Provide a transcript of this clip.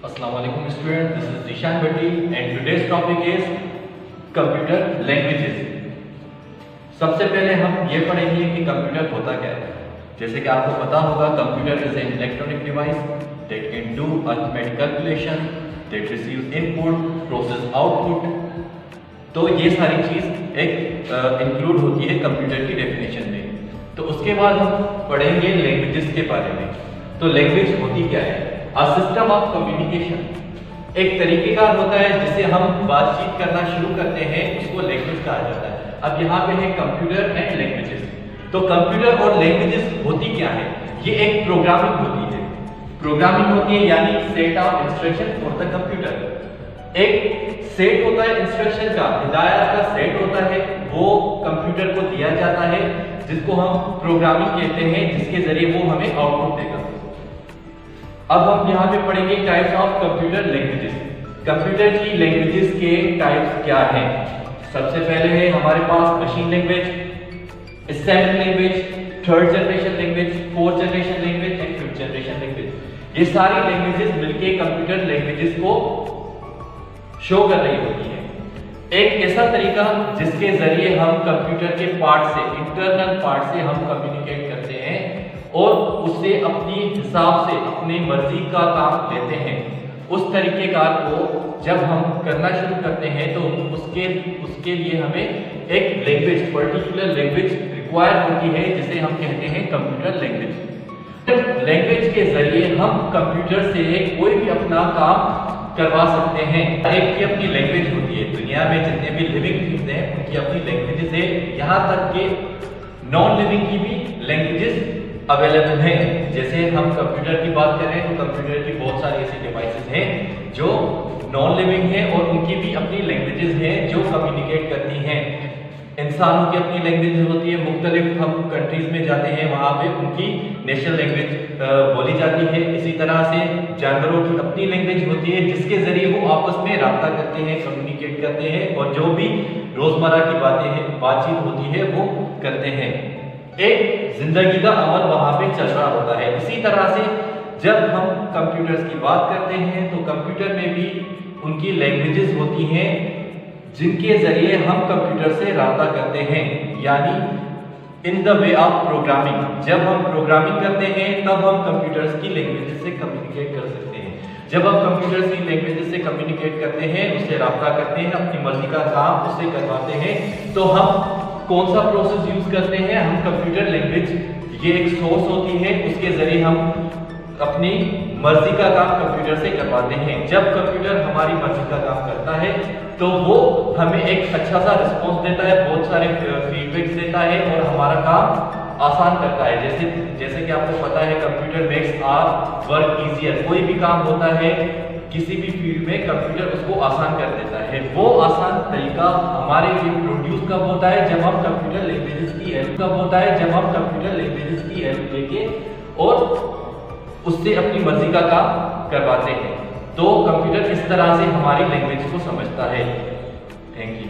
Assalamualaikum students, this is Zishan Bhatti and today's topic is computer languages। सबसे पहले हम ये पढ़ेंगे कि कंप्यूटर होता क्या है। जैसे कि आपको पता होगा computer is an electronic device that can do arithmetic calculation, that receives input, process output. तो ये सारी चीज एक इंक्लूड होती है कंप्यूटर की डेफिनेशन में। तो उसके बाद हम पढ़ेंगे लैंग्वेजेस के बारे में। तो लैंग्वेज होती क्या है? A system of communication, एक तरीकेकार होता है जिससे हम बातचीत करना शुरू करते हैं, उसको लैंग्वेज कहा जाता है। अब यहाँ पे है कंप्यूटर एंड लैंग्वेजेस। तो कंप्यूटर और लैंग्वेजेस होती क्या है? ये एक प्रोग्रामिंग होती है। प्रोग्रामिंग होती है यानी set of instruction for the computer. एक सेट होता है इंस्ट्रक्शन का, हिदायत का सेट होता है, वो कंप्यूटर को दिया जाता है, जिसको हम प्रोग्रामिंग कहते हैं, जिसके जरिए वो हमें आउटपुट देगा। अब हम यहाँ पे पढ़ेंगे types of computer languages. Computer की लैंग्वेजेस के टाइप्स क्या हैं? सबसे पहले है हमारे पास machine language, assembly language, third generation language, fourth generation language and fifth generation language. ये सारी लैंग्वेजेस मिलके कंप्यूटर लैंग्वेजेस को शो कर रही होती है। एक ऐसा तरीका जिसके जरिए हम कंप्यूटर के पार्ट से, इंटरनल पार्ट से हम कम्युनिकेट करते हैं और उससे अपनी हिसाब से अपनी मर्जी का काम लेते हैं। उस तरीकेकार को जब हम करना शुरू करते हैं तो उसके लिए हमें एक लैंग्वेज, पर्टिकुलर लैंग्वेज रिक्वायर होती है, जिसे हम कहते हैं कंप्यूटर लैंग्वेज। लैंग्वेज के जरिए हम कंप्यूटर से कोई भी अपना काम करवा सकते हैं। एक की अपनी लैंग्वेज होती है। दुनिया में जितने भी लिविंग थिंग्स हैं उनकी अपनी लैंग्वेजेस है, यहाँ तक कि नॉन लिविंग की भी लैंग्वेजेस अवेलेबल हैं। जैसे हम कंप्यूटर की बात करें तो कंप्यूटर की बहुत सारी ऐसी डिवाइसेस हैं जो नॉन लिविंग हैं और उनकी भी अपनी लैंग्वेजेस हैं जो कम्युनिकेट करती हैं। इंसानों की अपनी लैंग्वेज होती है, मुख्तलिफ हम कंट्रीज में जाते हैं वहाँ पे उनकी नेशनल लैंग्वेज बोली जाती है। इसी तरह से जानवरों की अपनी लैंग्वेज होती है जिसके जरिए वो आपस में राब्ता करते हैं, कम्युनिकेट करते हैं और जो भी रोजमर्रा की बातचीत होती है वो करते हैं। एक जिंदगी का अमल वहां पे चल रहा होता है। इसी तरह से जब हम कंप्यूटर्स की बात करते हैं तो कंप्यूटर में भी उनकी लैंग्वेजेस होती हैं जिनके जरिए हम कंप्यूटर से राब्ता करते हैं, यानी in the way of programming. जब हम प्रोग्रामिंग करते हैं तब हम कंप्यूटर्स की लैंग्वेजेस से कम्युनिकेट कर सकते हैं। जब हम कंप्यूटर्स की लैंग्वेजेस से कम्युनिकेट करते हैं, उससे राब्ता करते हैं, अपनी मर्जी का काम उससे करवाते हैं, तो हम कौन सा प्रोसेस यूज करते हैं? हम कंप्यूटर लैंग्वेज, ये एक सोर्स होती है, उसके जरिए हम अपनी मर्जी का काम कंप्यूटर से करवाते हैं। जब कंप्यूटर हमारी मर्जी का काम करता है तो वो हमें एक अच्छा सा रिस्पॉन्स देता है, बहुत सारे फीडबैक्स देता है और हमारा काम आसान करता है। जैसे कि आपको पता है computer makes our work easier. कोई भी काम होता है किसी भी फील्ड में कंप्यूटर उसको आसान कर देता है। वो आसान तरीका हमारे लिए प्रोड्यूस कब होता है? जब हम कंप्यूटर लैंग्वेजेस की हेल्प लेके और उससे अपनी मर्जी का काम करवाते हैं। तो कंप्यूटर इस तरह से हमारी लैंग्वेज को समझता है। Thank you.